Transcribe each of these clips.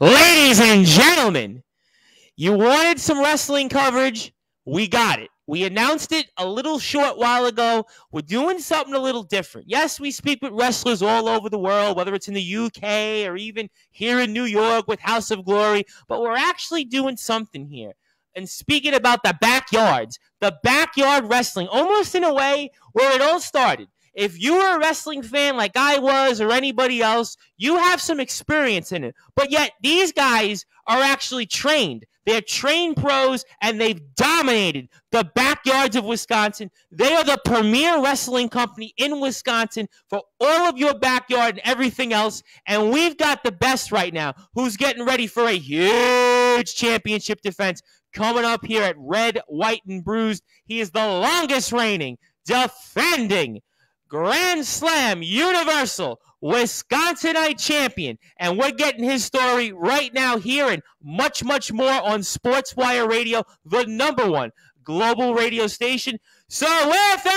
Ladies and gentlemen, you wanted some wrestling coverage? We got it. We announced it a little short while ago. We're doing something a little different. Yes, we speak with wrestlers all over the world, whether it's in the UK or even here in New York with House of Glory, but we're actually doing something here. And speaking about the backyard wrestling, almost in a way where it all started. If you were a wrestling fan like I was or anybody else, you have some experience in it. But yet these guys are actually trained. They're trained pros, and they've dominated the backyards of Wisconsin. They are the premier wrestling company in Wisconsin for all of your backyard and everything else. And we've got the best right now who's getting ready for a huge championship defense coming up here at Red, White, and Bruised. He is the longest reigning, defending Grand Slam Universal Wisconsinite champion. And we're getting his story right now here and much, much more on SportsWire Radio, the #1 global radio station. So with that,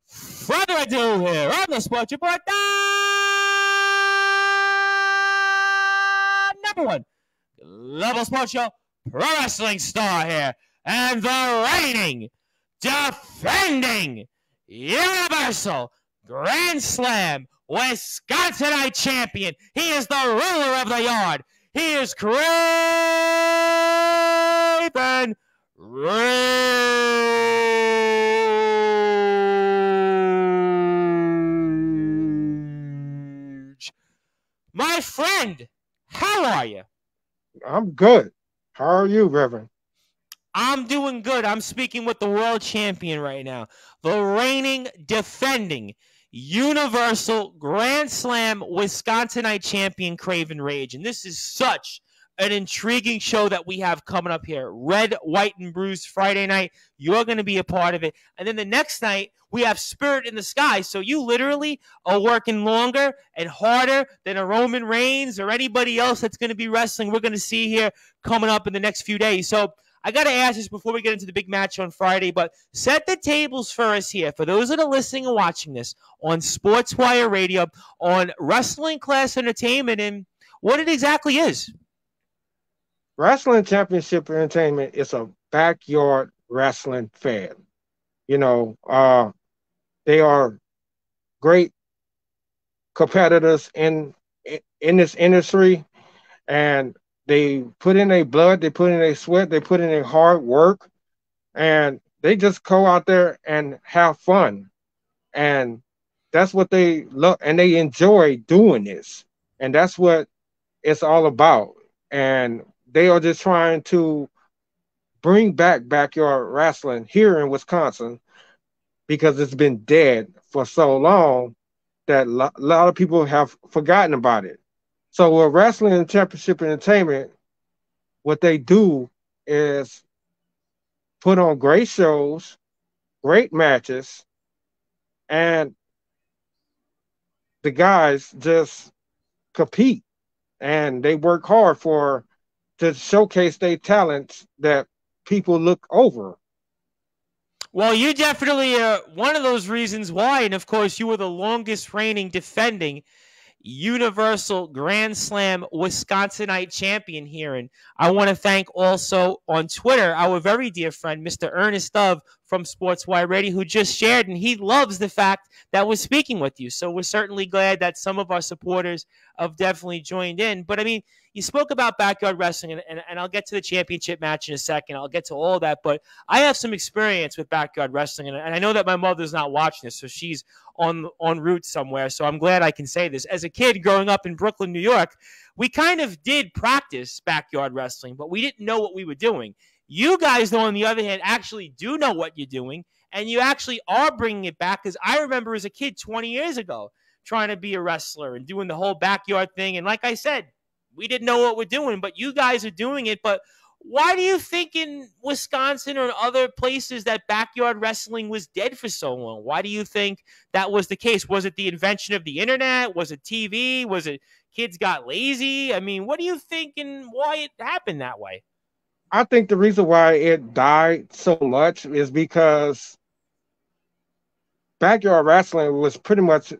further ado here on the Sports Report, #1 global sports show, pro wrestling star here, and the reigning, defending, Universal Grand Slam Wisconsinite champion. He is the ruler of the yard. He is Kraven Rage. My friend, how are you? I'm good. How are you, Reverend? I'm doing good. I'm speaking with the world champion right now, the reigning, defending, Universal Grand Slam Wisconsinite champion, Kraven Rage. And this is such an intriguing show that we have coming up here. Red, White, and Bruised Friday night. You're going to be a part of it. And then the next night, we have Spirit in the Sky. So you literally are working longer and harder than a Roman Reigns or anybody else that's going to be wrestling we're going to see here coming up in the next few days. So I got to ask this before we get into the big match on Friday, but set the tables for us here. For those that are listening and watching this on SportsWire Radio, on Wrestling Class Entertainment, and what it exactly is. Wrestling Championship Entertainment is a backyard wrestling fan. You know, they are great competitors in this industry, and they put in their blood, they put in their sweat, they put in their hard work, and they just go out there and have fun. And that's what they love, and they enjoy doing this. And that's what it's all about. And they are just trying to bring back backyard wrestling here in Wisconsin because it's been dead for so long that a lot of people have forgotten about it. So with Wrestling Championship Entertainment, what they do is put on great shows, great matches, and the guys just compete, and they work hard to showcase their talents that people look over. Well, you definitely are one of those reasons why, and of course, you were the longest reigning defending Universal Grand Slam Wisconsinite champion here. And I want to thank also on Twitter our very dear friend, Mr. Ernest Dove from SportsWire Radio, who just shared, and he loves the fact that we're speaking with you. So we're certainly glad that some of our supporters have definitely joined in. But I mean, you spoke about backyard wrestling, and I'll get to the championship match in a second. I'll get to all that, but I have some experience with backyard wrestling, and I know that my mother's not watching this, so she's en route somewhere, so I'm glad I can say this. As a kid growing up in Brooklyn, New York, we kind of did practice backyard wrestling, but we didn't know what we were doing. You guys, though, on the other hand, actually do know what you're doing, and you actually are bringing it back, because I remember as a kid 20 years ago trying to be a wrestler and doing the whole backyard thing, and like I said, we didn't know what we're doing, but you guys are doing it. But why do you think in Wisconsin or other places that backyard wrestling was dead for so long? Why do you think that was the case? Was it the invention of the internet? Was it TV? Was it kids got lazy? I mean, what do you think and why it happened that way? I think the reason why it died so much is because backyard wrestling was pretty much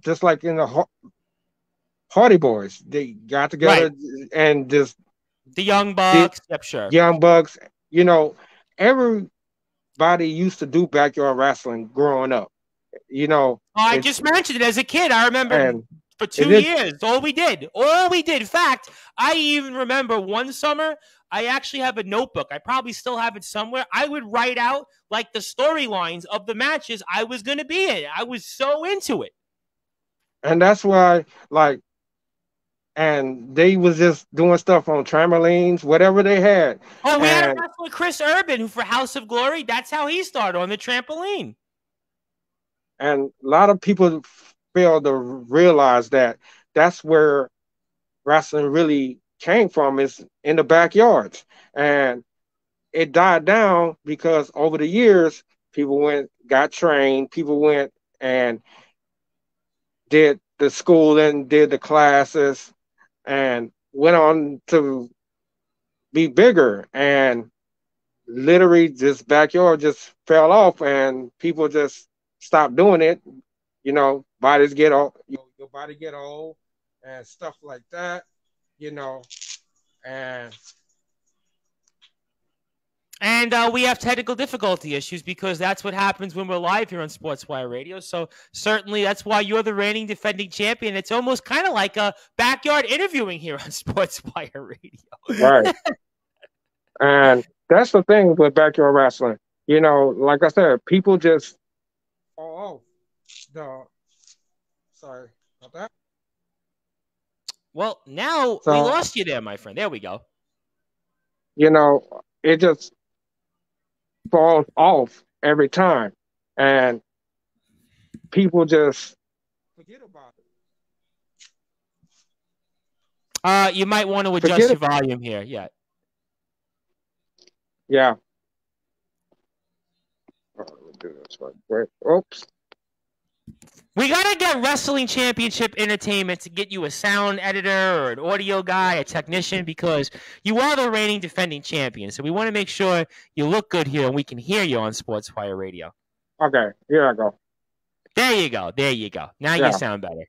just like in the Hardy Boys. They got Right. together and just The Young did Bucks. Yep, sure. Young Bucks. You know, everybody used to do backyard wrestling growing up. You know, Oh, I it's just mentioned it as a kid. I remember and for it 2 years, all we did. All we did. In fact, I even remember one summer, I actually have a notebook. I probably still have it somewhere. I would write out like the storylines of the matches I was going to be in. I was so into it. and that's why like and they was just doing stuff on trampolines, whatever they had. Oh, we had a And wrestler, Chris Urban, who for House of Glory, that's how he started on the trampoline. and a lot of people fail to realize that that's where wrestling really came from is in the backyards. And it died down because over the years, people went, got trained, people went and did the schooling, did the classes, and went on to be bigger. And literally, this backyard just fell off, and people just stopped doing it. You know, bodies get old, your body get old, and stuff like that. You know, and And we have technical difficulty issues because that's what happens when we're live here on SportsWire Radio. So certainly that's why you're the reigning defending champion. It's almost kind of like a backyard interviewing here on SportsWire Radio. right. And that's the thing with backyard wrestling. You know, like I said, people just fall off. The sorry about that. Well, now we So lost you there, my friend. There we go. you know, it just falls off every time, and people just forget about it. You might want to adjust Forget your it. volume here. Yeah. Yeah. Oh, let me do this one. Wait. Oops. We got to get Wrestling Championship Entertainment to get you a sound editor or an audio guy, a technician, because you are the reigning defending champion. So we want to make sure you look good here and we can hear you on SportsWire Radio. Okay. Here I go. There you go. There you go. Now Yeah. you sound better.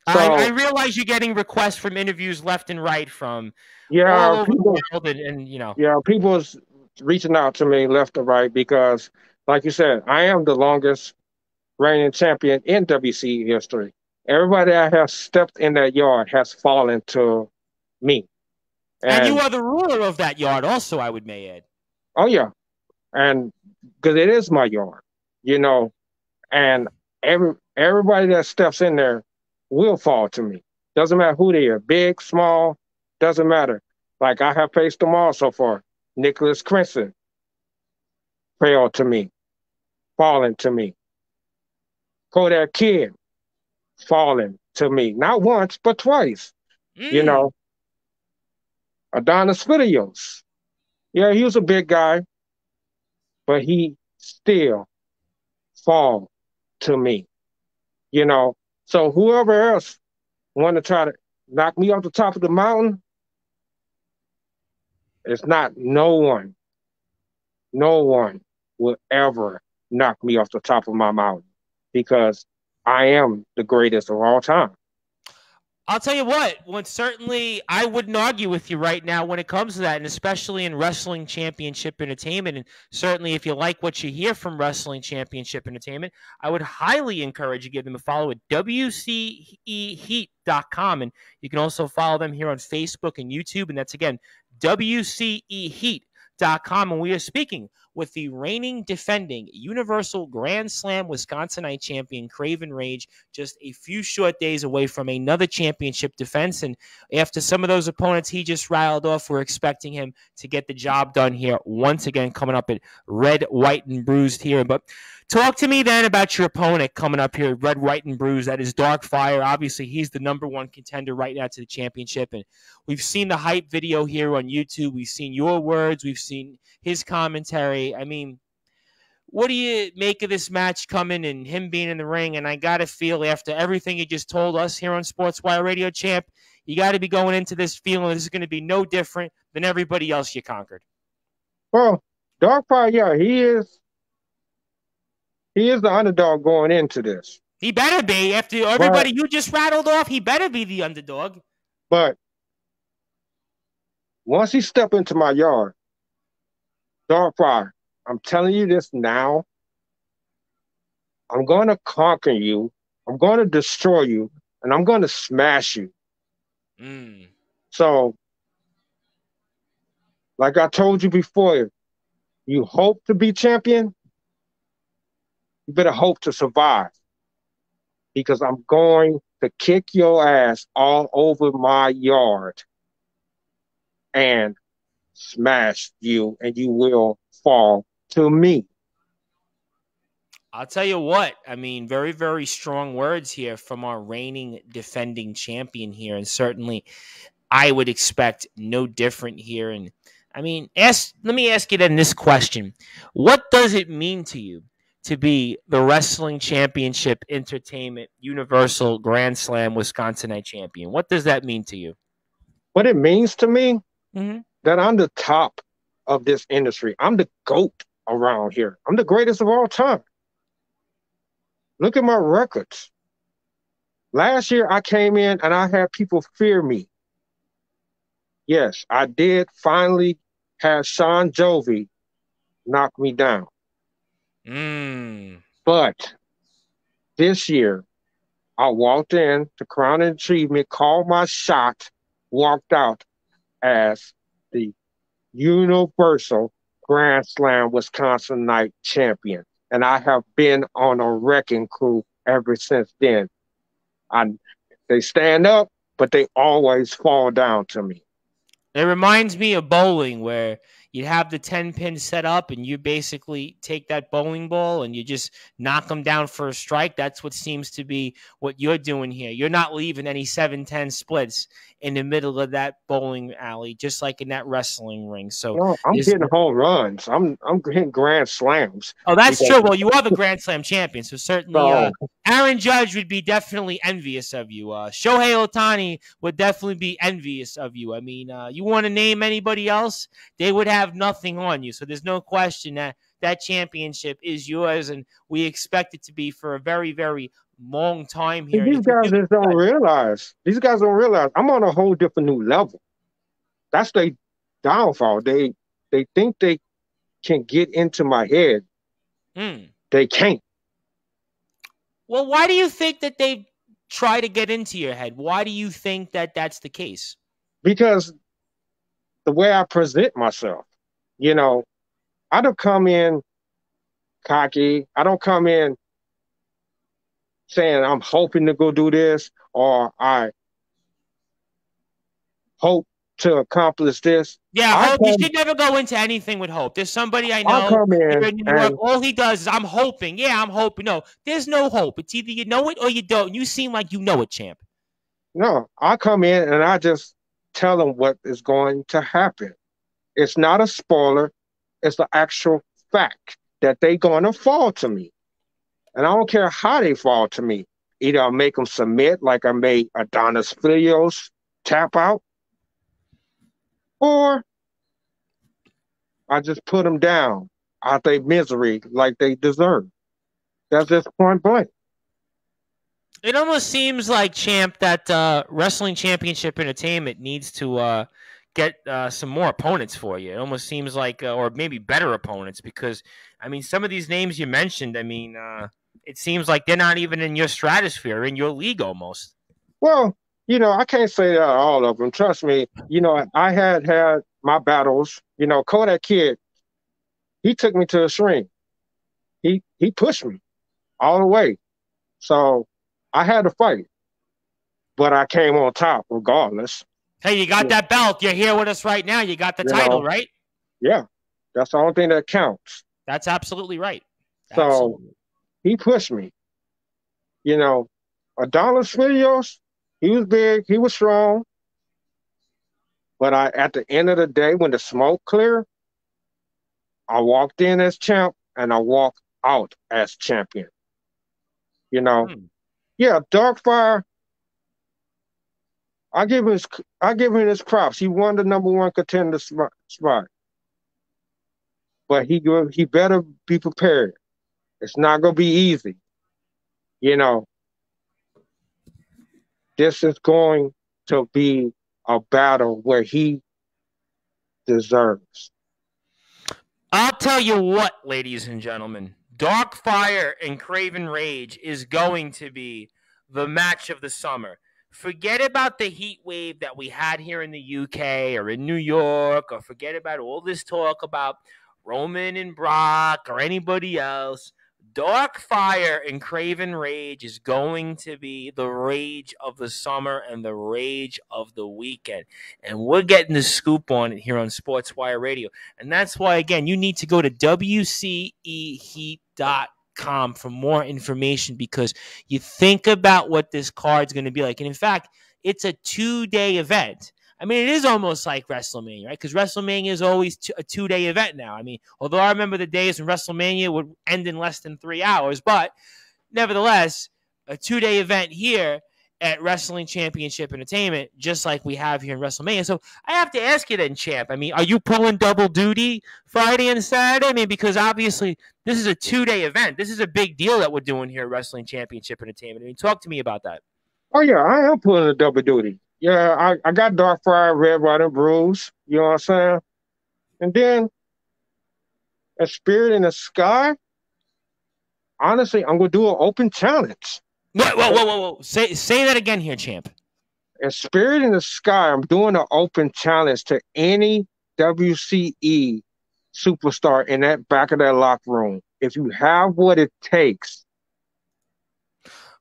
So I realize you're getting requests from interviews left and right from all yeah, over the people. world, and you know. Yeah, people's reaching out to me left and right because, like you said, I am the longest reigning champion in WC history. Everybody that has stepped in that yard has fallen to me. And you And are the ruler of that yard, also. I would may add. oh yeah, and because it is my yard, you know, and everybody that steps in there will fall to me. Doesn't matter who they are, big, small, doesn't matter. Like I have faced them all so far. Nicholas Crimson fell to me, falling to me. Kodak Kid falling to me, not once but twice. You know, Adonis Videos. Yeah, he was a big guy, but he still fall to me. You know, so whoever else want to try to knock me off the top of the mountain, it's not no one. No one will ever knock me off the top of my mountain because I am the greatest of all time. I'll tell you what, certainly I wouldn't argue with you right now when it comes to that, and especially in Wrestling Championship Entertainment. And certainly if you like what you hear from Wrestling Championship Entertainment, I would highly encourage you to give them a follow at WCEHeat.com. And you can also follow them here on Facebook and YouTube. And that's, again, WCEHeat.com. And we are speaking with the reigning defending Universal Grand Slam Wisconsinite champion Kraven Rage, just a few short days away from another championship defense. And after some of those opponents he just riled off, we're expecting him to get the job done here once again, coming up at Red, White, and Bruised here. But talk to me then about your opponent coming up here, Red, White, and Bruised. That is Dark Fire. Obviously, he's the #1 contender right now to the championship. And we've seen the hype video here on YouTube. We've seen your words. We've seen his commentary. I mean, what do you make of this match coming and him being in the ring? And I got to feel after everything he just told us here on SportsWire Radio, champ, You got to be going into this feeling this is going to be no different than everybody else you conquered. Well, Darkfire, yeah, he is the underdog going into this. He better be. After everybody you just rattled off, he better be the underdog. But once he step into my yard, Darkfire, I'm telling you this now, I'm going to conquer you. I'm going to destroy you, and I'm going to smash you. So, like I told you before, you hope to be champion, you better hope to survive. Because I'm going to kick your ass all over my yard and smash you, and you will fall to me. I'll tell you what, I mean, very, very strong words here from our reigning defending champion here. And certainly I would expect no different here. And I mean, let me ask you then this question. What does it mean to you to be the Wrestling Championship Entertainment Universal Grand Slam Wisconsinite champion? What does that mean to you? What it means to me, that I'm the top of this industry. I'm the GOAT around here. I'm the greatest of all time. Look at my records. Last year, I came in and I had people fear me. Yes, I did finally have Sean Jovi knock me down. But this year, I walked in to Crown Achievement, called my shot, walked out as the Universal Grand Slam Wisconsinite champion. And I have been on a wrecking crew ever since then. They stand up, but they always fall down to me. It reminds me of bowling, where you have the 10-pin set up and you basically take that bowling ball and you just knock them down for a strike. That's what seems to be what you're doing here. You're not leaving any 7-10 splits in the middle of that bowling alley, just like in that wrestling ring. So no, I'm hitting home runs. I'm hitting grand slams. Oh, that's true. Well, you are the Grand Slam champion, so certainly Aaron Judge would be definitely envious of you. Shohei Ohtani would definitely be envious of you. I mean, you want to name anybody else, they would have nothing on you. So there's no question that that championship is yours, and we expect it to be for a very, very long time here. These guys just don't realize. These guys don't realize I'm on a whole different new level. That's their downfall. They think they can get into my head. They can't. Well, why do you think that they try to get into your head? Why do you think that that's the case? Because the way I present myself, you know, I don't come in cocky. I don't come in saying I'm hoping to go do this, or I hope to accomplish this. Yeah, hope. You should never go into anything with hope. There's somebody I know here in New York. All he does is, I'm hoping. Yeah, I'm hoping. No, there's no hope. It's either you know it or you don't. You seem like you know it, champ. No, I come in and I just tell them what is going to happen. It's not a spoiler. It's the actual fact that they're going to fall to me. And I don't care how they fall to me. Either I make them submit like I made Adonis Filios tap out, or I just put them down out their misery like they deserve. That's just point blank. It almost seems like, champ, that Wrestling Championship Entertainment needs to get some more opponents for you. It almost seems like, or maybe better opponents, because, I mean, some of these names you mentioned, I mean, it seems like they're not even in your stratosphere, in your league almost. Well, you know, I can't say that all of them. Trust me. You know, I had my battles. You know, Kodak Kid, he took me to a shrink. He pushed me all the way. So I had to fight, but I came on top regardless. Hey, you got that belt. You're here with us right now. You got the title, right? Yeah, that's the only thing that counts. That's absolutely right. So he pushed me. You know, Adonis Filios, he was big, he was strong. But at the end of the day, when the smoke cleared, I walked in as champ and I walked out as champion. You know, yeah, Darkfire, I give him his props. He won the number one contender spot, but he better be prepared. It's not gonna be easy. You know, this is going to be a battle where he deserves. I'll tell you what, ladies and gentlemen, Darkfire and Kraven Rage is going to be the match of the summer. Forget about the heat wave that we had here in the UK or in New York, or forget about all this talk about Roman and Brock or anybody else. Darkfire and Kraven Rage is going to be the rage of the summer and the rage of the weekend. And we're getting the scoop on it here on SportsWire Radio. And that's why, again, you need to go to WCEHeat.com for more information, because you think about what this card's going to be like. And in fact, it's a 2-day event. I mean, it is almost like WrestleMania, right? Because WrestleMania is always a 2-day event now. I mean, although I remember the days when WrestleMania would end in less than 3 hours, but nevertheless, a 2-day event here at Wrestling Championship Entertainment, just like we have here in WrestleMania. So I have to ask you then, Champ, I mean, are you pulling double duty Friday and Saturday? I mean, because obviously this is a 2-day event. This is a big deal that we're doing here at Wrestling Championship Entertainment. I mean, talk to me about that. Oh yeah, I am pulling a double duty. Yeah, I got Darkfire, Red, White, and Bruised. You know what I'm saying? And then a Spirit in the Sky. Honestly, I'm gonna do an open challenge. Whoa. Say that again here, Champ. A Spirit in the Sky. I'm doing an open challenge to any WCE superstar in that back of that locker room. If you have what it takes.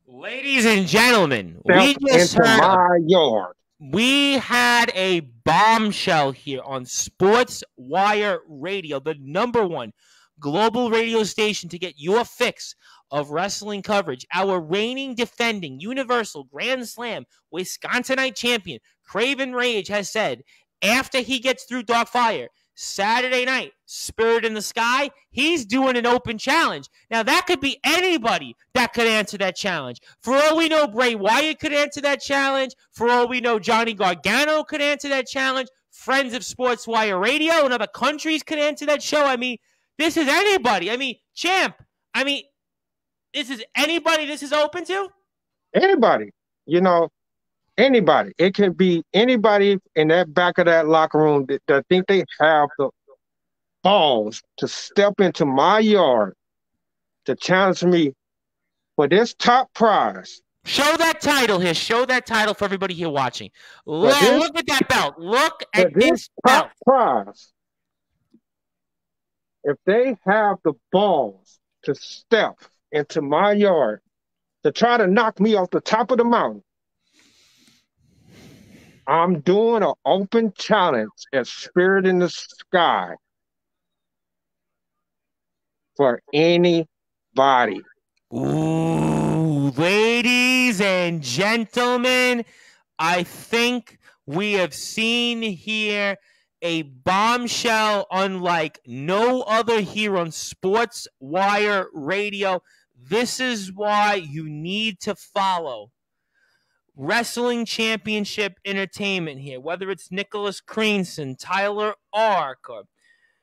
Ladies and gentlemen, we just heard my yard. We had a bombshell here on SportsWire Radio, the #1 global radio station to get your fix of wrestling coverage. Our reigning, defending, Universal Grand Slam Wisconsinite champion, Kraven Rage, has said after he gets through Darkfire Saturday night, Spirit in the Sky, he's doing an open challenge. Now, that could be anybody that could answer that challenge. For all we know, Bray Wyatt could answer that challenge. For all we know, Johnny Gargano could answer that challenge. Friends of SportsWire Radio and other countries could answer that show. I mean, this is anybody. I mean, Champ, I mean, this is anybody this is open to? Anybody. You know, anybody. It can be anybody in that back of that locker room that think they have the balls to step into my yard to challenge me for this top prize. Show that title here. Show that title for everybody here watching. Look at that belt. Look at this top prize. If they have the balls to step into my yard to try to knock me off the top of the mountain, I'm doing an open challenge at Spirit in the Sky for anybody. Ooh, ladies and gentlemen, I think we have seen here a bombshell unlike no other here on SportsWire Radio. This is why you need to follow Wrestling Championship Entertainment here, whether it's Nicholas Cranston, Tyler Ark, or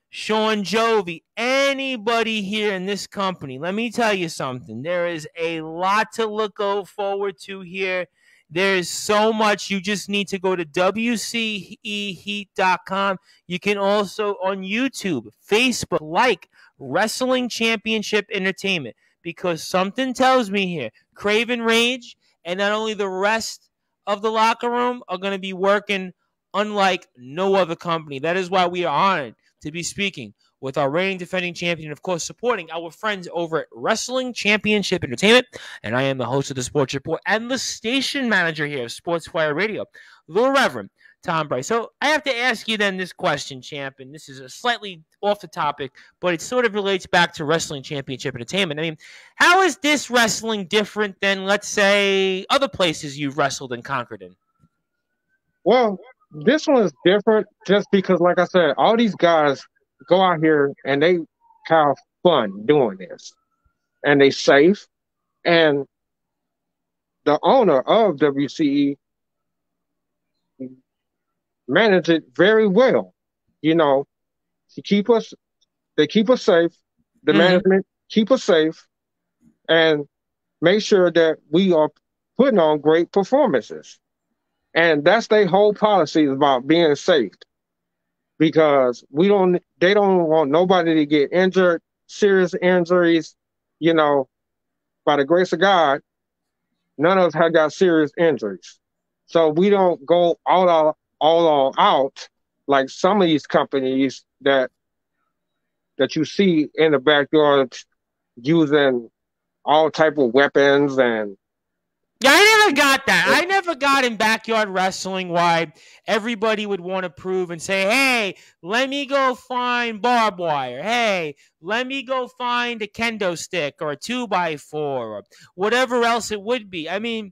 Sean Jovi, anybody here in this company. Let me tell you something. There is a lot to look forward to here. There is so much. You just need to go to WCEHeat.com. You can also on YouTube, Facebook, like Wrestling Championship Entertainment, because something tells me here, Kraven Rage and not only the rest of the locker room are going to be working unlike no other company. That is why we are honored to be speaking with our reigning defending champion, of course, supporting our friends over at Wrestling Championship Entertainment. And I am the host of the Sports Report and the station manager here of SportsWire Radio, the Reverend Tom Brice. So I have to ask you then this question, Champ, and this is a slightly off the topic, but it sort of relates back to Wrestling Championship Entertainment. I mean, how is this wrestling different than, let's say, other places you've wrestled and conquered in? Well, this one is different just because, like I said, all these guys go out here and they have fun doing this. And they safe. And the owner of WCE manage it very well. You know, to keep us, they keep us safe. The Mm-hmm. management keep us safe and make sure that we are putting on great performances. And that's their whole policy is about being safe because they don't want nobody to get injured, serious injuries. You know, by the grace of God, none of us have got serious injuries. So we don't go all out like some of these companies that you see in the backyard using all type of weapons and Yeah, I never got that. I never got in backyard wrestling why everybody would want to prove and say, hey, let me go find barbed wire. Hey, let me go find a kendo stick or a 2x4 or whatever else it would be. I mean,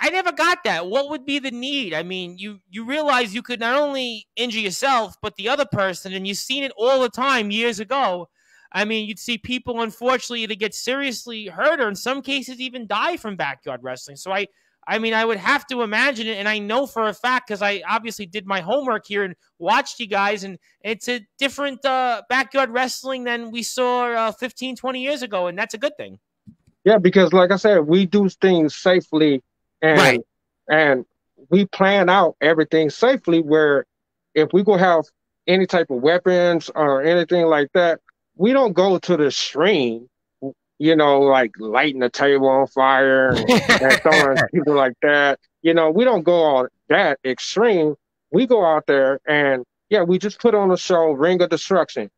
I never got that. What would be the need? I mean, you realize you could not only injure yourself, but the other person, and you've seen it all the time years ago. I mean, you'd see people, unfortunately, either get seriously hurt or in some cases even die from backyard wrestling. So I mean, I would have to imagine it. And I know for a fact, because I obviously did my homework here and watched you guys, and it's a different backyard wrestling than we saw 15, 20 years ago. And that's a good thing. yeah, because like I said, we do things safely Right. and we plan out everything safely where if we go have any type of weapons or anything like that, we don't go to the extreme, like lighting the table on fire and throwing people like that. We don't go on that extreme. We go out there and yeah, we just put on a show, Ring of Destruction.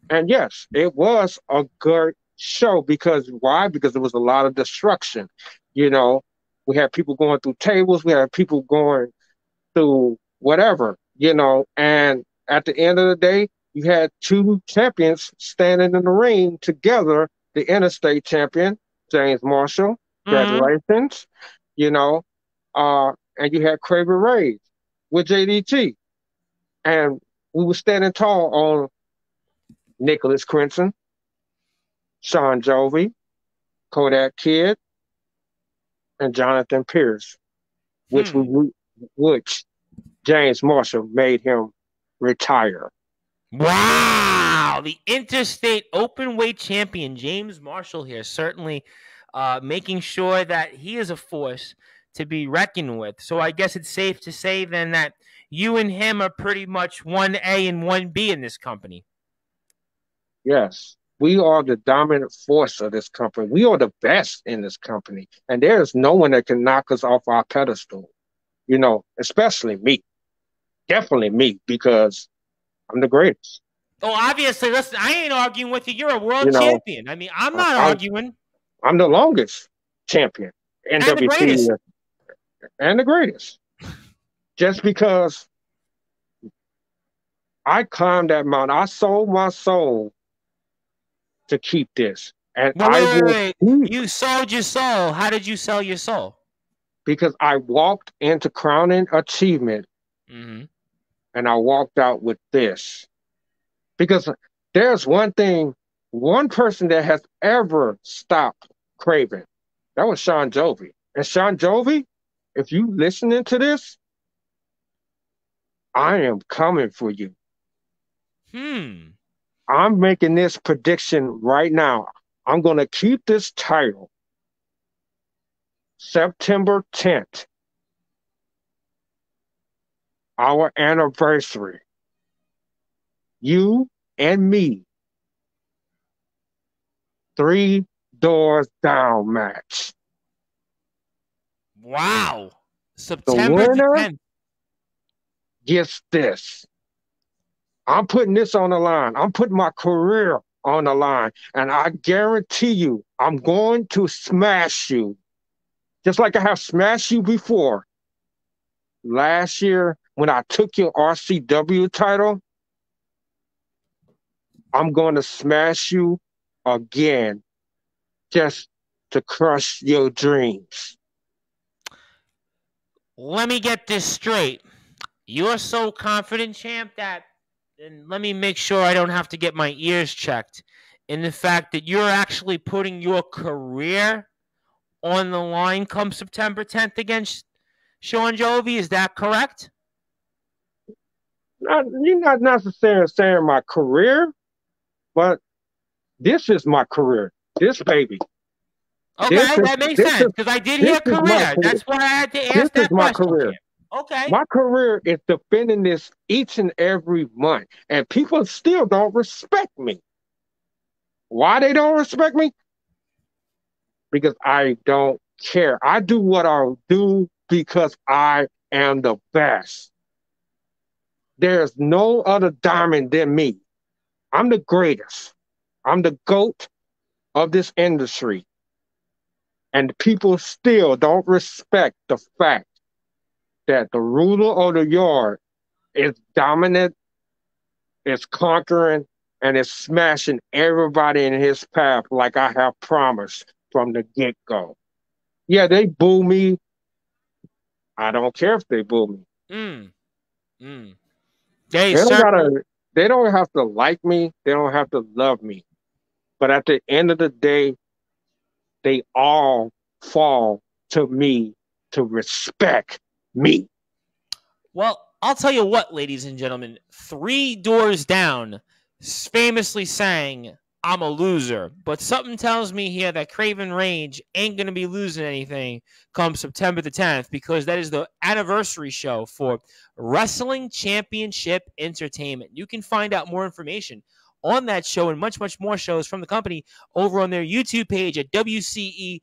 And yes, it was a good show because why? Because there was a lot of destruction. You know, we had people going through tables, we had people going through whatever, and at the end of the day, you had two champions standing in the ring together, the interstate champion, James Marshall, Mm-hmm. congratulations, and you had Kraven Rage with JDT. And we were standing tall on Nicholas Crimson, Sean Jovi, Kodak Kid, and Jonathan Pierce, which Hmm. which James Marshall made him retire. Wow. The interstate open weight champion, James Marshall, here, certainly making sure that he is a force to be reckoned with. So I guess it's safe to say then that you and him are pretty much 1A and 1B in this company. Yes, we are the dominant force of this company. We are the best in this company. And there's no one that can knock us off our pedestal, especially me. Definitely me, because I'm the greatest. Oh, obviously, listen, I ain't arguing with you. You're a You world know, champion. I mean, I'm not I'm, arguing. I'm the longest champion, And the greatest. NWC, and the greatest. Just because I climbed that mountain, I sold my soul to keep this. And No, I wait, will wait. keep You sold your soul. How did you sell your soul? because I walked into crowning achievement Mm-hmm. and I walked out with this. Because there's one person that has ever stopped Kraven. That was Sean Jovi. And Sean Jovi, if you listening to this, I am coming for you. I'm making this prediction right now. I'm going to keep this title September 10th, our anniversary. You and me, 3 doors down match. Wow. The September the winner 10th. gets this. I'm putting this on the line. I'm putting my career on the line. And I guarantee you, I'm going to smash you. Just like I have smashed you before. Last year, when I took your RCW title, I'm going to smash you again just to crush your dreams. Let me get this straight. You're so confident, champ, that and let me make sure I don't have to get my ears checked in the fact that you're actually putting your career on the line come September 10th against Sean Jovi. Is that correct? You're not necessarily saying my career, but this is my career. This baby. This Okay, is that makes this sense is because I did this hear is my career. career. That's why I had to This ask is that my question, career. Cam. Okay. My career is defending this each and every month, and people still don't respect me. Why they don't respect me? Because I don't care. I do what I do because I am the best. There's no other diamond than me. I'm the greatest. I'm the GOAT of this industry. And people still don't respect the fact that the ruler of the yard is dominant, is conquering, and is smashing everybody in his path like I have promised from the get go. Yeah, they boo me. I don't care if they boo me. Mm. Mm. They They don't certainly. gotta. They don't have to like me. They don't have to love me. But at the end of the day, they all fall to me to respect me. Well, I'll tell you what, ladies and gentlemen. Three Doors Down famously sang, "I'm a loser," but something tells me here that Kraven Rage ain't going to be losing anything come September the 10th because that is the anniversary show for Wrestling Championship Entertainment. You can find out more information on that show and much, much more shows from the company over on their YouTube page at WCE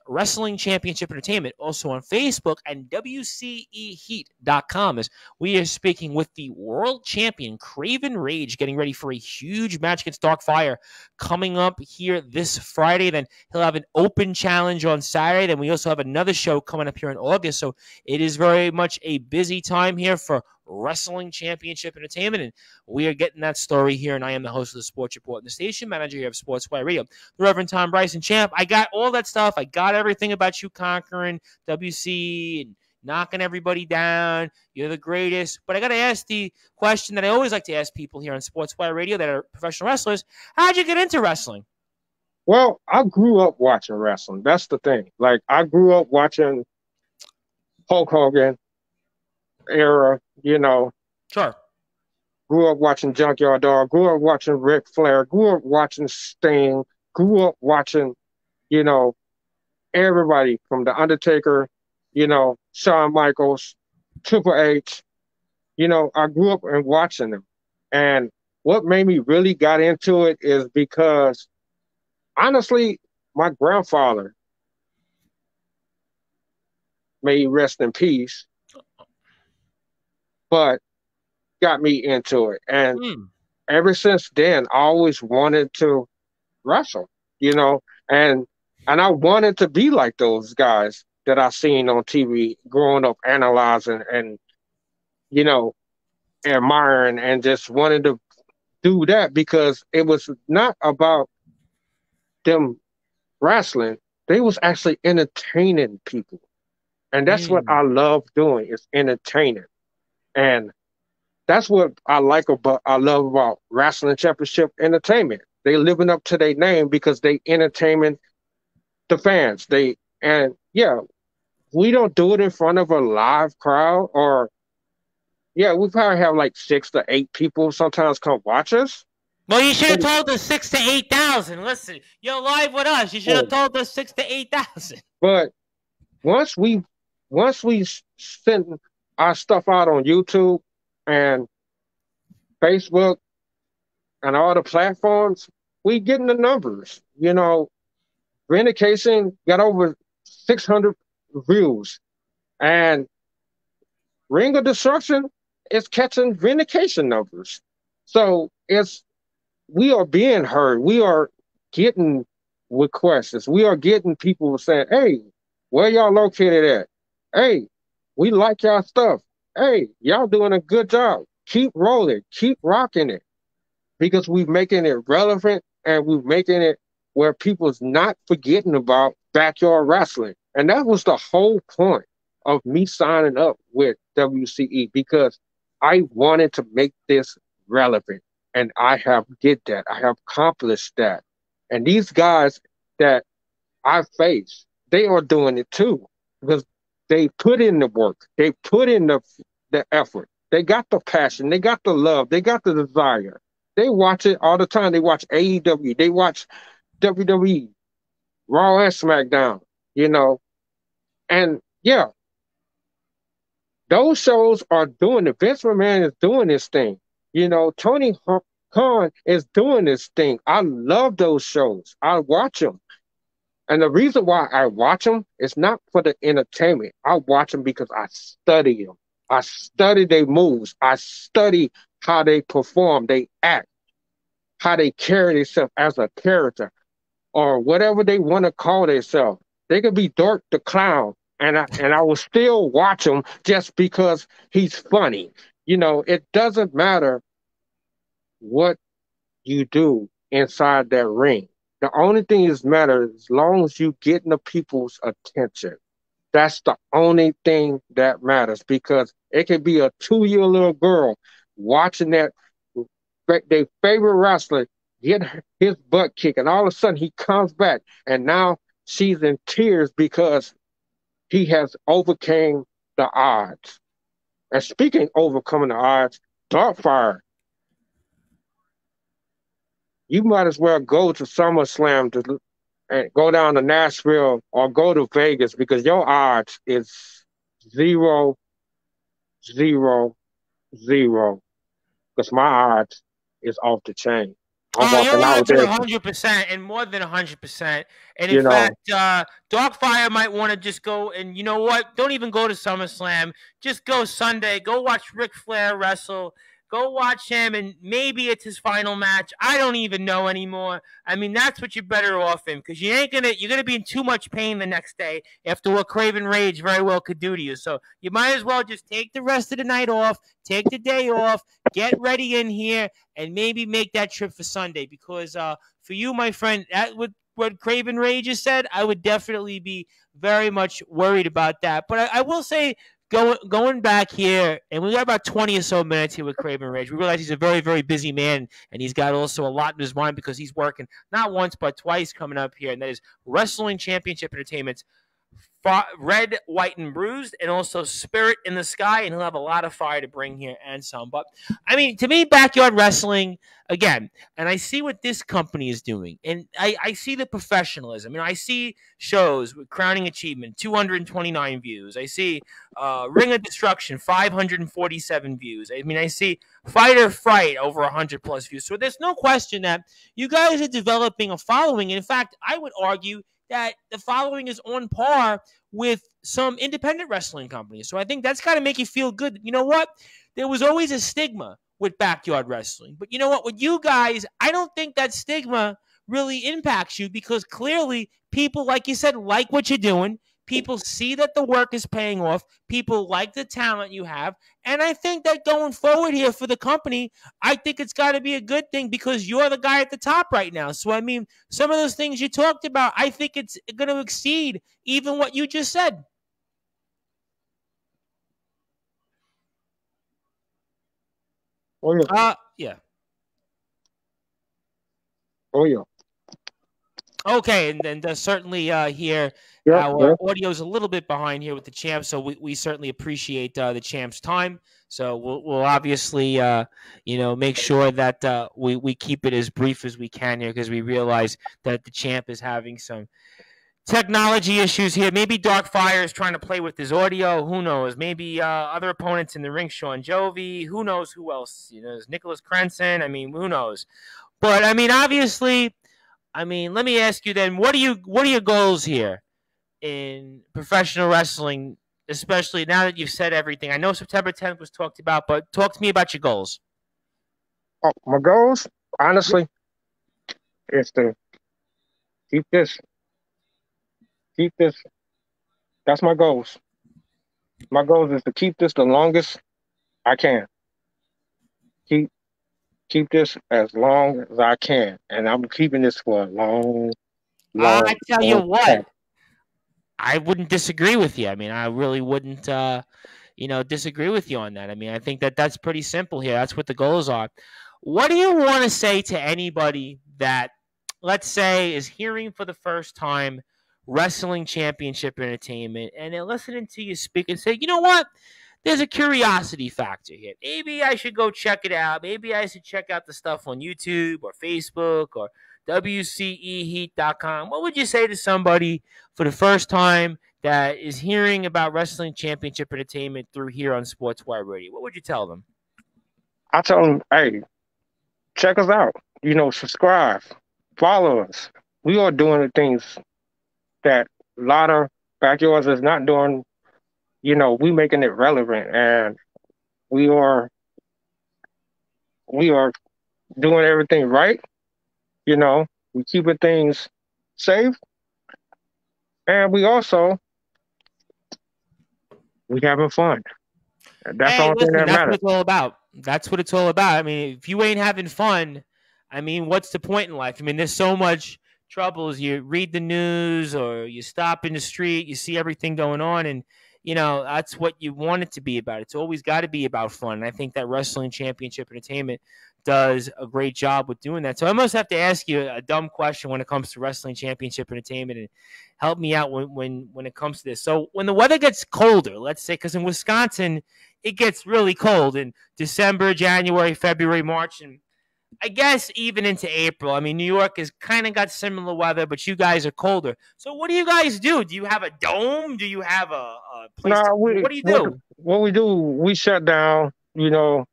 Wrestling Championship Entertainment, also on Facebook and WCEHeat.com. As we are speaking with the world champion Kraven Rage, getting ready for a huge match against Darkfire coming up here this Friday. Then he'll have an open challenge on Saturday. Then we also have another show coming up here in August. So it is very much a busy time here for Wrestling Championship Entertainment, and we are getting that story here. And I am the host of the Sports Report and the station manager here of Sports Wire Radio, the Reverend Tom Brice. And Champ, I got all that stuff. I got everything about you conquering WC and knocking everybody down. You're the greatest. But I got to ask the question that I always like to ask people here on Sports Wire Radio that are professional wrestlers: how'd you get into wrestling? Well, I grew up watching wrestling. That's the thing. Like I grew up watching Hulk Hogan era, Sure. grew up watching Junkyard Dog, grew up watching Ric Flair, grew up watching Sting, grew up watching, you know, everybody from The Undertaker, Shawn Michaels, Triple H. I grew up and watching them. And what made me really got into it is because honestly, my grandfather, may he rest in peace, but got me into it. And ever since then, I always wanted to wrestle, you know, and I wanted to be like those guys that I seen on TV growing up, analyzing and you know admiring, and just wanted to do that because it was not about them wrestling; they was actually entertaining people, and that's what I love doing is entertaining, and that's what I love about wrestling championship entertainment. They living up to their name because they entertaining the fans. And yeah, we don't do it in front of a live crowd, or yeah, we probably have like 6 to 8 people sometimes come watch us. Well, you should have told us 6 to 8,000. Listen, you're live with us. You should have told us 6 to 8,000. But once we send our stuff out on YouTube and Facebook and all the platforms, we getting the numbers. Vindication got over 600 views, and Ring of Destruction is catching Vindication numbers. So we are being heard. We are getting requests. We are getting people saying, "Hey, where y'all located at? Hey, we like y'all stuff. Hey, y'all doing a good job. Keep rolling. Keep rocking it." Because we're making it relevant and we're making it where people's not forgetting about backyard wrestling. And that was the whole point of me signing up with WCE, because I wanted to make this relevant. And I have did that. I have accomplished that. And these guys that I face, they are doing it too, because they put in the work. They put in the effort. They got the passion. They got the love. They got the desire. They watch it all the time. They watch AEW. They watch WWE, Raw and SmackDown, you know. And yeah, those shows are doing it. Vince McMahon is doing this thing. You know, Khan is doing this thing. I love those shows. I watch them. And the reason why I watch them is not for the entertainment. I watch them because I study them. I study their moves. I study how they perform, they act, how they carry themselves as a character, or whatever they want to call themselves. They could be Dork the Clown, and I will still watch him just because he's funny. You know, it doesn't matter what you do inside that ring. The only thing that matters as long as you getting the people's attention. That's the only thing that matters, because it could be a 2-year little girl watching that their favorite wrestler get his butt kicked, and all of a sudden he comes back, and now she's in tears because he has overcame the odds. And speaking overcoming the odds, Darkfire, you might as well go to SummerSlam and go down to Nashville or go to Vegas, because your odds is 0, 0, 0. Because my odds is off the chain. Your odds are 100% and more than 100%. And in fact, Darkfire might want to just go and, you know what? Don't even go to SummerSlam. Just go Sunday. Go watch Ric Flair wrestle. Go watch him, and maybe it's his final match. I don't even know anymore. I mean, that's what you're better off in, because you're gonna be in too much pain the next day after what Kraven Rage very well could do to you. So you might as well just take the rest of the night off, take the day off, get ready in here, and maybe make that trip for Sunday. Because for you, my friend, that what Kraven Rage has said, I would definitely be very much worried about that. But I will say, going back here, and we got about 20 or so minutes here with Kraven Rage. We realize he's a very, very busy man, and he's got also a lot in his mind because he's working not once but twice coming up here, and that is Wrestling Championship Entertainment's Red, White, and Bruised, and also Spirit in the Sky, and he'll have a lot of fire to bring here and some. But, I mean, to me, Backyard Wrestling, again, and I see what this company is doing, and I see the professionalism. You know, I see shows with Crowning Achievement, 229 views. I see Ring of Destruction, 547 views. I mean, I see Fight or Fright, over 100-plus views. So there's no question that you guys are developing a following. And in fact, I would argue that the following is on par with some independent wrestling companies. So I think that's got to make you feel good. You know what? There was always a stigma with backyard wrestling. But you know what? With you guys, I don't think that stigma really impacts you, because clearly people, like you said, like what you're doing. People see that the work is paying off. People like the talent you have. And I think that going forward here for the company, I think it's got to be a good thing, because you're the guy at the top right now. So, I mean, some of those things you talked about, I think it's going to exceed even what you just said. Oh, yeah. Yeah. Oh, yeah. Okay, and then certainly here, our audio is a little bit behind here with the champ, so we certainly appreciate the champ's time. So we'll obviously make sure that we keep it as brief as we can here, because we realize that the champ is having some technology issues here. Maybe Darkfire is trying to play with his audio. Who knows? Maybe other opponents in the ring, Sean Jovi. Who knows who else? You know, there's Nicholas Crenson. I mean, who knows? But I mean, obviously. I mean, let me ask you then, what are your goals here in professional wrestling, especially now that you've said everything? I know September 10th was talked about, but talk to me about your goals. Oh, my goals, honestly, is to keep this. That's my goals. My goals is to keep this the longest I can. Keep this as long as I can, and I'm keeping this for a long. I tell you what, I wouldn't disagree with you. I mean, I really wouldn't, disagree with you on that. I mean, I think that that's pretty simple here. That's what the goals are. What do you want to say to anybody that, let's say, is hearing for the first time Wrestling Championship Entertainment, and they're listening to you speak and say, you know what? there's a curiosity factor here. Maybe I should go check it out. Maybe I should check out the stuff on YouTube or Facebook or WCEHeat.com. What would you say to somebody for the first time that is hearing about Wrestling Championship Entertainment through here on Sports Wire Radio? What would you tell them? I tell them, hey, check us out. Subscribe, follow us. We are doing the things that a lot of backyards is not doing. We making it relevant, and we are doing everything right. We keeping things safe, and we having fun. That's the only thing that that's matters. what it's all about. That's what it's all about. I mean, if you ain't having fun, I mean, what's the point in life? I mean, there's so much troubles. You read the news or you stop in the street, you see everything going on, and that's what you want it to be about. It's always got to be about fun. And I think that Wrestling Championship Entertainment does a great job with doing that. So I must have to ask you a dumb question when it comes to Wrestling Championship Entertainment, and help me out when it comes to this. So when the weather gets colder, let's say, because in Wisconsin, it gets really cold in December, January, February, March, and I guess even into April. I mean, New York has kind of got similar weather, but you guys are colder. So what do you guys do? Do you have a dome? Do you have a place? What do you do? What we do, we shut down, during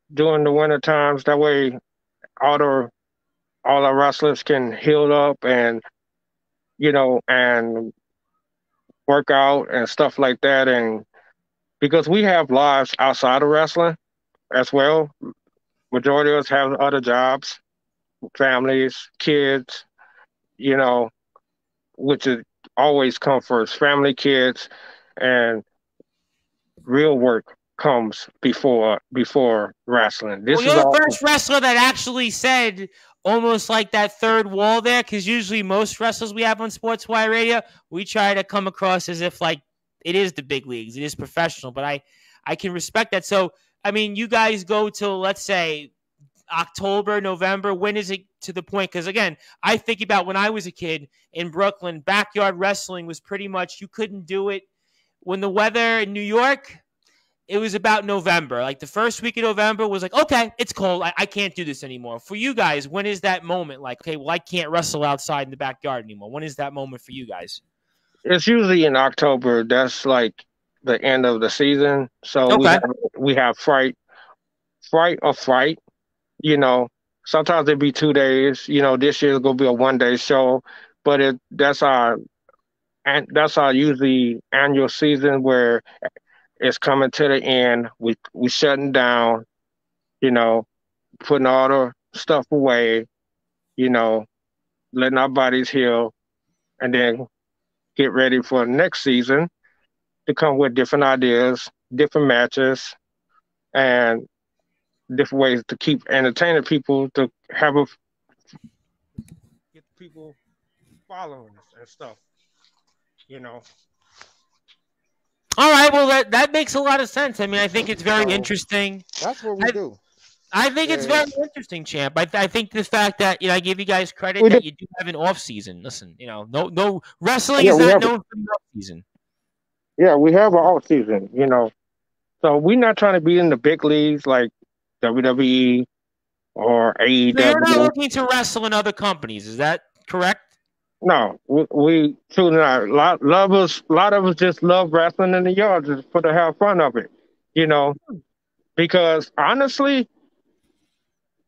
the winter times. That way all our wrestlers can heal up and, and work out and stuff like that. And because we have lives outside of wrestling as well. Majority of us have other jobs, families, kids, which is always come first. Family, kids, and real work comes before wrestling. You're the first wrestler that actually said almost like that third wall there, because usually most wrestlers we have on Sports Wire Radio, we try to come across as if like it is the big leagues, it is professional, but I can respect that. So I mean, you guys go till, let's say, October, November. When is it to the point? Because, again, I think about when I was a kid in Brooklyn, backyard wrestling was pretty much, you couldn't do it. When the weather in New York, it was about November. Like the first week of November was like, okay, it's cold. I can't do this anymore. For you guys, when is that moment? Like, okay, well, I can't wrestle outside in the backyard anymore. When is that moment for you guys? It's usually in October. That's like the end of the season. So okay. we have fight or fight. Sometimes it be 2 days. This year's gonna be a 1-day show, but that's our usually annual season where it's coming to the end. We shutting down. Putting all the stuff away. Letting our bodies heal, and then get ready for the next season to come with different ideas, different matches, and different ways to keep entertaining people, to get people following us and stuff. All right, well, that makes a lot of sense. I mean, I think it's very interesting. That's what we do. I think it's very interesting, champ. I think the fact that I give you guys credit that you do have an off season. Listen, no wrestling is not known for the off season. Yeah, we have an off season. So we're not trying to be in the big leagues like WWE or AEW. So you're not looking to wrestle in other companies, is that correct? No, we truly not. A lot of us just love wrestling in the yard just for the have fun of it, because honestly,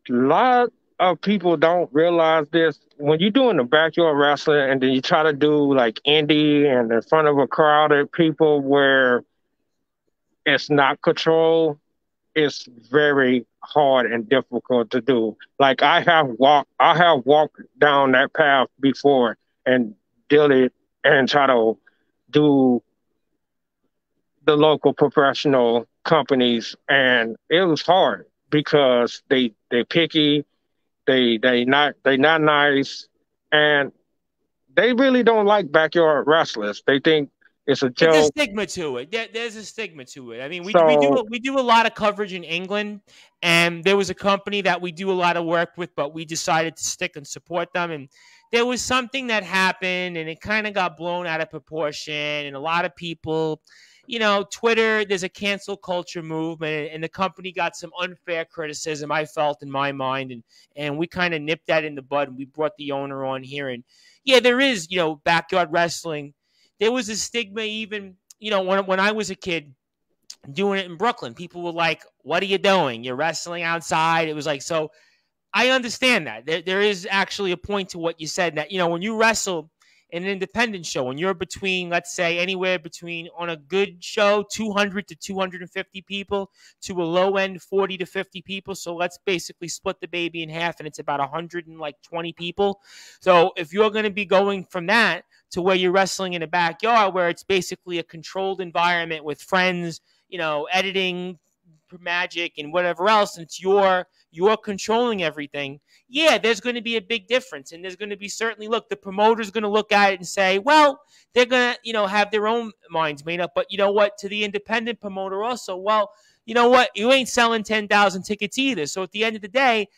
a lot of people don't realize this. When you're doing the backyard wrestling and then you try to do like indie and in front of a crowd of people where it's not controlled, it's very hard and difficult to do. Like I have walked down that path before and did it and try to do the local professional companies, and it was hard because they picky, they not nice, and they really don't like backyard wrestlers. They think it's a joke. There's a stigma to it. There's a stigma to it. I mean, we do a lot of coverage in England, and there was a company that we do a lot of work with, but we decided to stick and support them. And there was something that happened, and it kind of got blown out of proportion, and a lot of people, Twitter, there's a cancel culture movement, and the company got some unfair criticism, I felt, in my mind, and we kind of nipped that in the bud, and we brought the owner on here. And yeah, there is, backyard wrestling. There was a stigma even, when I was a kid doing it in Brooklyn. People were like, what are you doing? You're wrestling outside. It was like, so I understand that. There is actually a point to what you said, that, when you wrestle in an independent show, when you're between, let's say, anywhere between, on a good show, 200 to 250 people, to a low end 40 to 50 people. So let's basically split the baby in half, and it's about 120 people. So if you're going to be going from that to where you're wrestling in a backyard, where it's basically a controlled environment with friends, editing, magic, and whatever else, and it's you're controlling everything. Yeah, there's going to be a big difference, and there's going to be, certainly, look, the promoter's going to look at it and say, well, they're going to have their own minds made up. But you know what? To the independent promoter also, well, you know what? You ain't selling 10,000 tickets either. So at the end of the day,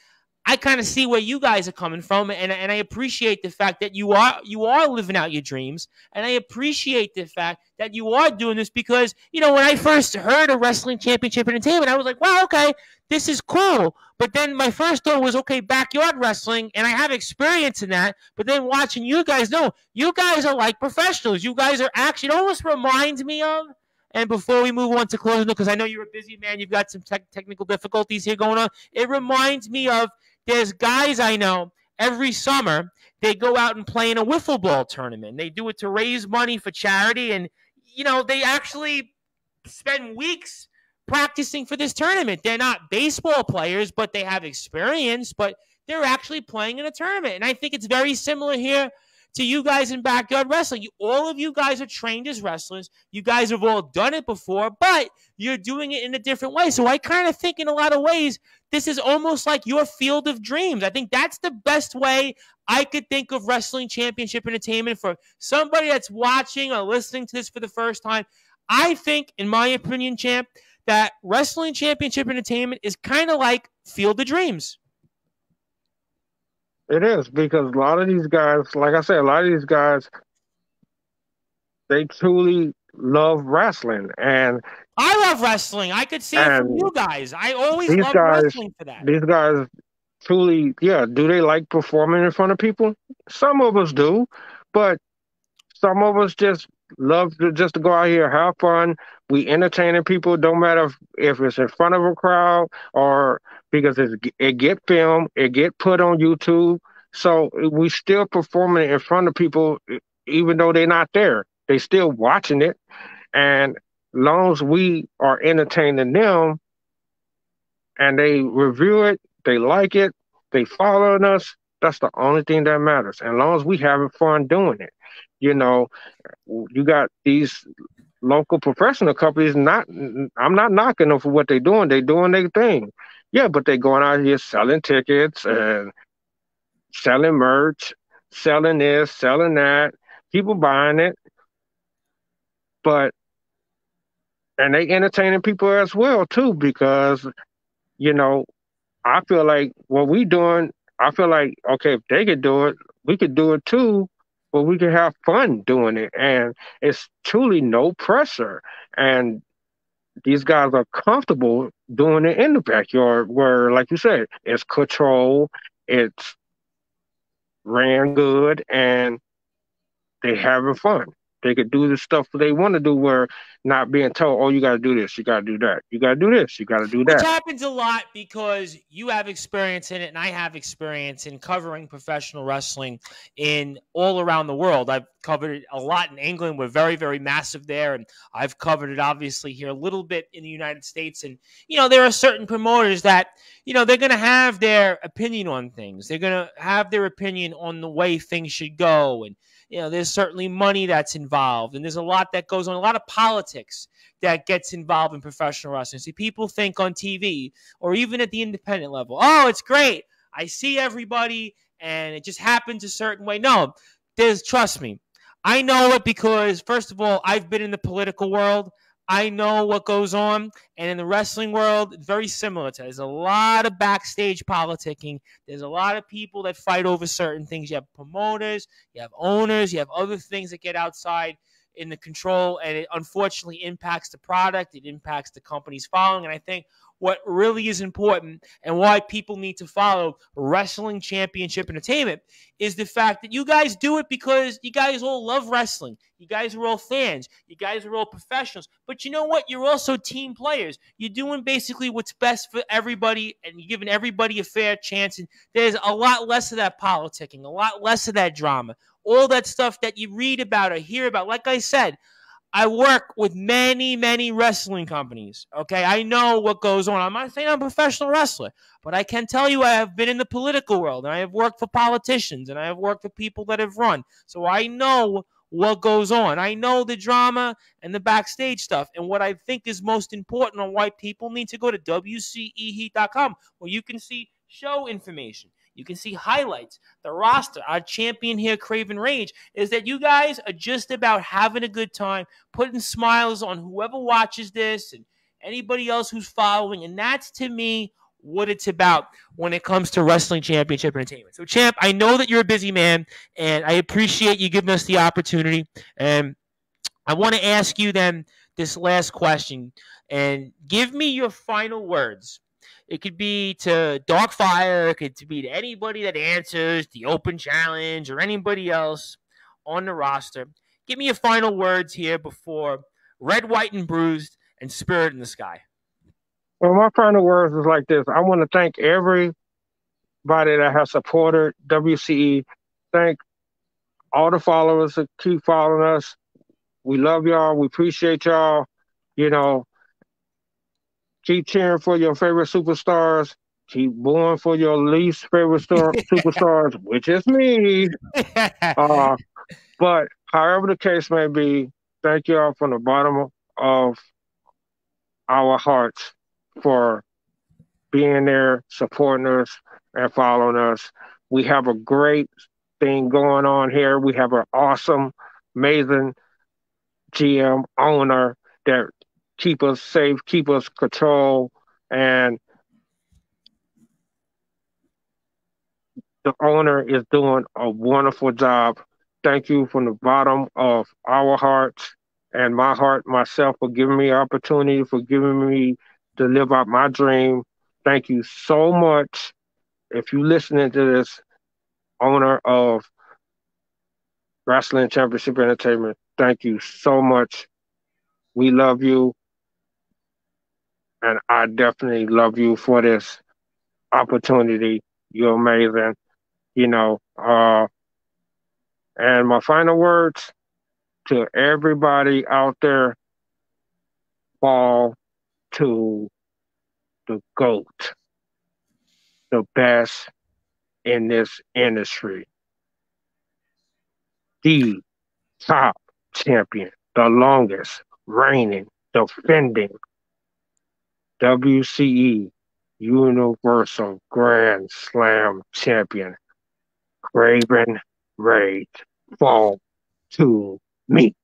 I kind of see where you guys are coming from, and I appreciate the fact that you are living out your dreams, and I appreciate the fact that you are doing this, because, when I first heard of Wrestling Championship Entertainment, I was like, wow, okay, this is cool. But then my first thought was, okay, backyard wrestling, and I have experience in that. But then watching you guys, no, you guys are like professionals. You guys are actually, it almost reminds me of, and before we move on to closing, because I know you're a busy man, you've got some technical difficulties here going on. It reminds me of, there's guys I know, every summer, they go out and play in a wiffle ball tournament. They do it to raise money for charity, and, they actually spend weeks practicing for this tournament. They're not baseball players, but they have experience, but they're actually playing in a tournament. And I think it's very similar here to you guys in backyard wrestling. All of you guys are trained as wrestlers. You guys have all done it before, but you're doing it in a different way. So I kind of think, in a lot of ways, this is almost like your field of dreams. I think that's the best way I could think of Wrestling Championship Entertainment for somebody that's watching or listening to this for the first time. I think, in my opinion, champ, that Wrestling Championship Entertainment is kind of like Field of Dreams. It is, because a lot of these guys, like I said, a lot of these guys, they truly love wrestling. And I love wrestling. I could see it from you guys. I always love wrestling for that. These guys truly, yeah, do they like performing in front of people? Some of us do, but some of us just love to go out here, have fun. We entertaining people. Don't matter if it's in front of a crowd or because it get filmed, it get put on YouTube. So we still performing in front of people, even though they're not there. They still watching it, and long as we are entertaining them, and they review it, they like it, they following us. That's the only thing that matters. And as long as we having fun doing it, you got these local professional companies. I'm not knocking them for what they're doing. They're doing their thing. Yeah, but they're going out here selling tickets and selling merch, selling this, selling that. People buying it, and they entertaining people as well too, because I feel like what we doing. I feel like, okay, if they could do it, we could do it too. But we can have fun doing it, and it's truly no pressure. And these guys are comfortable doing it in the backyard, where, like you said, it's control, it's ran good, and they having fun. They could do the stuff they want to do, where not being told, oh, you got to do this, you got to do that, you got to do this, you got to do that. Which happens a lot, because you have experience in it, and I have experience in covering professional wrestling in all around the world. I've covered it a lot in England. We're very, very massive there, and I've covered it obviously here a little bit in the United States. And there are certain promoters that they're going to have their opinion on things. They're going to have their opinion on the way things should go, and there's certainly money that's involved, and there's a lot that goes on, a lot of politics that gets involved in professional wrestling. See, people think on TV or even at the independent level, oh, it's great, I see everybody, and it just happens a certain way. No, trust me, I know it, because, first of all, I've been in the political world. I know what goes on. And in the wrestling world, it's very similar to that. There's a lot of backstage politicking. There's a lot of people that fight over certain things. You have promoters, you have owners, you have other things that get outside. in the control, and it unfortunately impacts the product. It impacts the company's following. And I think what really is important and why people need to follow Wrestling Championship Entertainment is the fact that you guys do it because you guys all love wrestling. You guys are all fans. You guys are all professionals. But you know what? You're also team players. You're doing basically what's best for everybody, and you're giving everybody a fair chance. And there's a lot less of that politicking, a lot less of that drama, all that stuff that you read about or hear about. Like I said, I work with many, many wrestling companies, okay? I know what goes on. I'm not saying I'm a professional wrestler, but I can tell you I have been in the political world, and I have worked for politicians, and I have worked for people that have run. So I know what goes on. I know the drama and the backstage stuff. And what I think is most important on why people need to go to WCEheat.com, where you can see show information. You can see highlights, the roster. Our champion here, Kraven Rage, is that you guys are just about having a good time, putting smiles on whoever watches this and anybody else who's following. And that's, to me, what it's about when it comes to Wrestling Championship Entertainment. So, Champ, I know that you're a busy man, and I appreciate you giving us the opportunity. And I want to ask you then this last question, and give me your final words. It could be to Darkfire. It could be to anybody that answers the open challenge or anybody else on the roster. Give me your final words here before Red, White, and Bruised and Spirit in the Sky. Well, my final words is like this. I want to thank everybody that has supported WCE. Thank all the followers that keep following us. We love y'all. We appreciate y'all. You know, keep cheering for your favorite superstars. Keep booing for your least favorite superstars, which is me. But however the case may be, thank y'all from the bottom of our hearts for being there, supporting us, and following us. We have a great thing going on here. We have an awesome, amazing GM owner that keep us safe, keep us control, and the owner is doing a wonderful job. Thank you from the bottom of our hearts and my heart, myself, for giving me opportunity, for giving me to live out my dream. Thank you so much. If you're listening to this, owner of Wrestling Championship Entertainment, thank you so much. We love you. And I definitely love you for this opportunity. You're amazing. You know, and my final words to everybody out there, fall to the GOAT, the best in this industry, the top champion, the longest reigning, defending WCE Universal Grand Slam champion, Kraven Rage. Fall to me.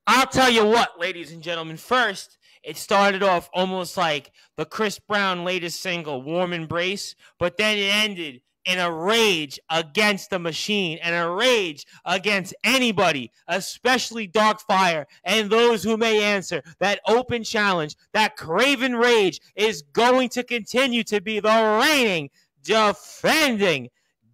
I'll tell you what, ladies and gentlemen. First, it started off almost like the Chris Brown latest single, Warm Embrace, but then it ended in a rage against the machine and a rage against anybody, especially Darkfire and those who may answer that open challenge. That Kraven Rage is going to continue to be the reigning, defending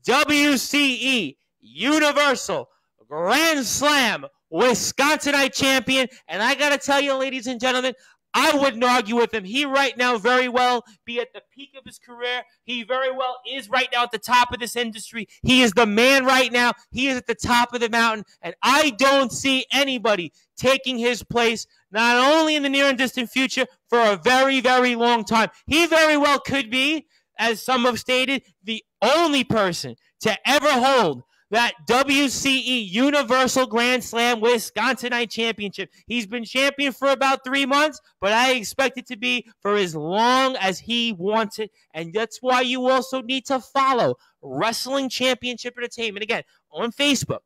WCE Universal Grand Slam Wisconsinite champion. And I got to tell you, ladies and gentlemen, I wouldn't argue with him. He right now very well be at the peak of his career. He very well is right now at the top of this industry. He is the man right now. He is at the top of the mountain. And I don't see anybody taking his place, not only in the near and distant future, for a very, very long time. He very well could be, as some have stated, the only person to ever hold that WCE Universal Grand Slam Wisconsinite Championship. He's been champion for about 3 months, but I expect it to be for as long as he wants it. And that's why you also need to follow Wrestling Championship Entertainment, again, on Facebook,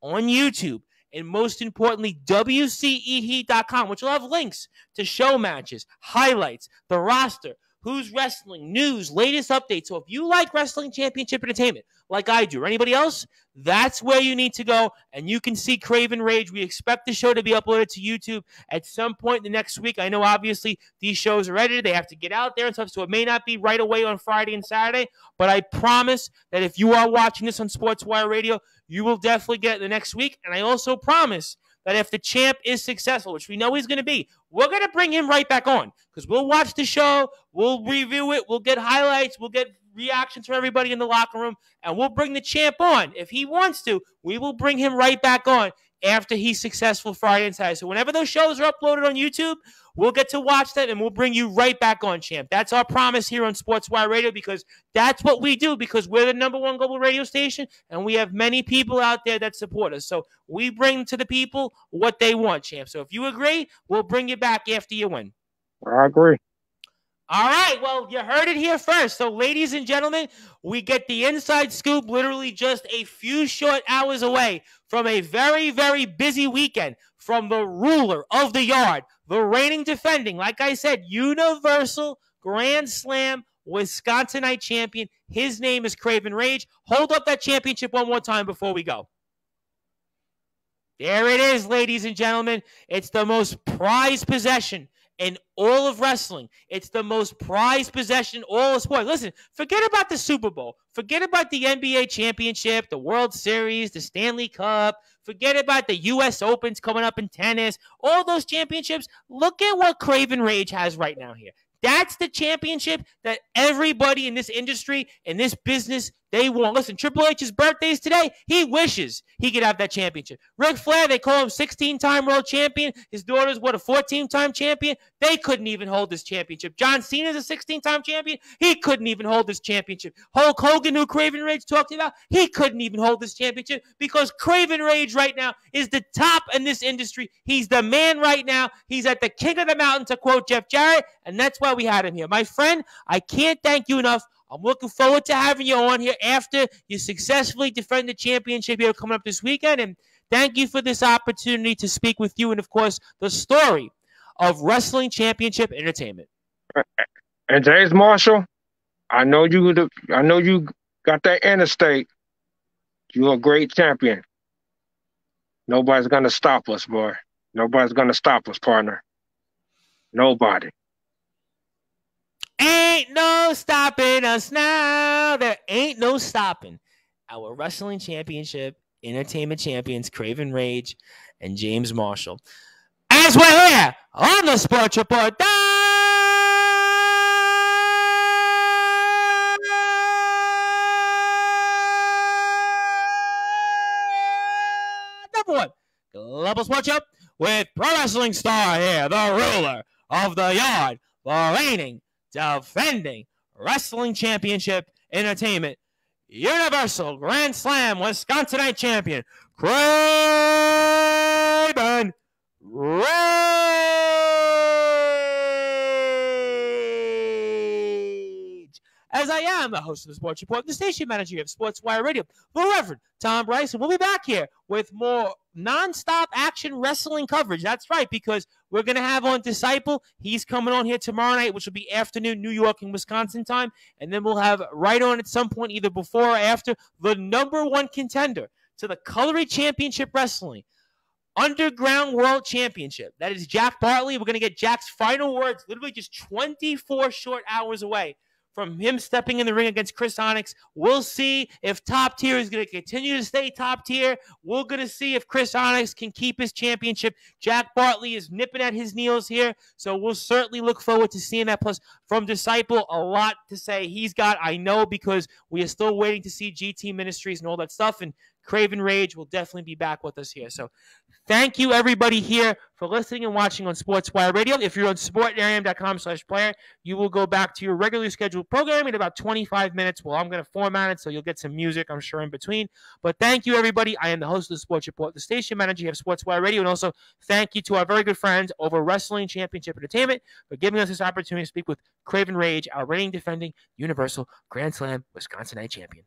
on YouTube, and most importantly, WCEheat.com, which will have links to show matches, highlights, the roster, who's wrestling, news, latest updates. So if you like Wrestling Championship Entertainment, like I do, or anybody else, that's where you need to go, and you can see Kraven Rage. We expect the show to be uploaded to YouTube at some point in the next week. I know, obviously, these shows are edited. They have to get out there and stuff, so it may not be right away on Friday and Saturday, but I promise that if you are watching this on SportsWire Radio, you will definitely get it the next week, and I also promise that if the champ is successful, which we know he's going to be, we're going to bring him right back on because we'll watch the show, we'll review it, we'll get highlights, we'll get reactions from everybody in the locker room, and we'll bring the champ on. If he wants to, we will bring him right back on after he's successful Friday and Saturday. So whenever those shows are uploaded on YouTube, we'll get to watch them, and we'll bring you right back on, champ. That's our promise here on SportsWire Radio because that's what we do because we're the #1 global radio station, and we have many people out there that support us. So we bring to the people what they want, champ. So if you agree, we'll bring you back after you win. I agree. All right, well, you heard it here first. So, ladies and gentlemen, we get the inside scoop literally just a few short hours away from a very, very busy weekend from the ruler of the yard, the reigning defending, like I said, Universal Grand Slam Wisconsinite champion. His name is Kraven Rage. Hold up that championship one more time before we go. There it is, ladies and gentlemen. It's the most prized possession in all of wrestling. It's the most prized possession in all of sports. Listen, forget about the Super Bowl. Forget about the NBA championship, the World Series, the Stanley Cup. Forget about the U.S. Opens coming up in tennis. All those championships. Look at what Kraven Rage has right now here. That's the championship that everybody in this industry, in this business, they want. Listen, Triple H's birthday is today. He wishes he could have that championship. Ric Flair, they call him 16-time world champion. His daughter's, a 14-time champion? They couldn't even hold this championship. John Cena's a 16-time champion. He couldn't even hold this championship. Hulk Hogan, who Kraven Rage talked about, he couldn't even hold this championship because Kraven Rage right now is the top in this industry. He's the man right now. He's at the king of the mountain, to quote Jeff Jarrett, and that's why we had him here. My friend, I can't thank you enough. I'm looking forward to having you on here after you successfully defend the championship here coming up this weekend. And thank you for this opportunity to speak with you and, of course, the story of Wrestling Championship Entertainment. And James Marshall, I know you got that interstate. You're a great champion. Nobody's going to stop us, boy. Nobody's going to stop us, partner. Nobody. Ain't no stopping us now. There ain't no stopping our Wrestling Championship Entertainment champions, Kraven Rage and James Marshall. As we're here on the Sports Report. #1 Global Sports Show with pro wrestling star here, the ruler of the yard, the reigning, defending Wrestling Championship Entertainment Universal Grand Slam Wisconsinite champion, Kraven Rage. As I am the host of the Sports Report, the station manager of SportsWire Radio, the Reverend Tom Brice, and we'll be back here with more non-stop action wrestling coverage. That's right, because we're going to have on Disciple. He's coming on here tomorrow night, which will be afternoon New York and Wisconsin time. And then we'll have right on at some point, either before or after, the #1 contender to the Colored Championship Wrestling Underground World Championship. That is Jack Bartley. We're going to get Jack's final words literally just 24 short hours away from him stepping in the ring against Chris Onyx. We'll see if top tier is going to continue to stay top tier. We're going to see if Chris Onyx can keep his championship. Jack Bartley is nipping at his heels here, so we'll certainly look forward to seeing that. Plus, from Disciple, a lot to say he's got, I know, because we are still waiting to see GT Ministries and all that stuff, and Kraven Rage will definitely be back with us here. So thank you, everybody here, for listening and watching on SportsWire Radio. If you're on sportnarium.com/player, you will go back to your regularly scheduled program in about 25 minutes. Well, I'm going to format it, so you'll get some music, I'm sure, in between. But thank you, everybody. I am the host of the Sports Report, the station manager of SportsWire Radio, and also thank you to our very good friends over Wrestling Championship Entertainment for giving us this opportunity to speak with Kraven Rage, our reigning defending Universal Grand Slam Wisconsinite champion.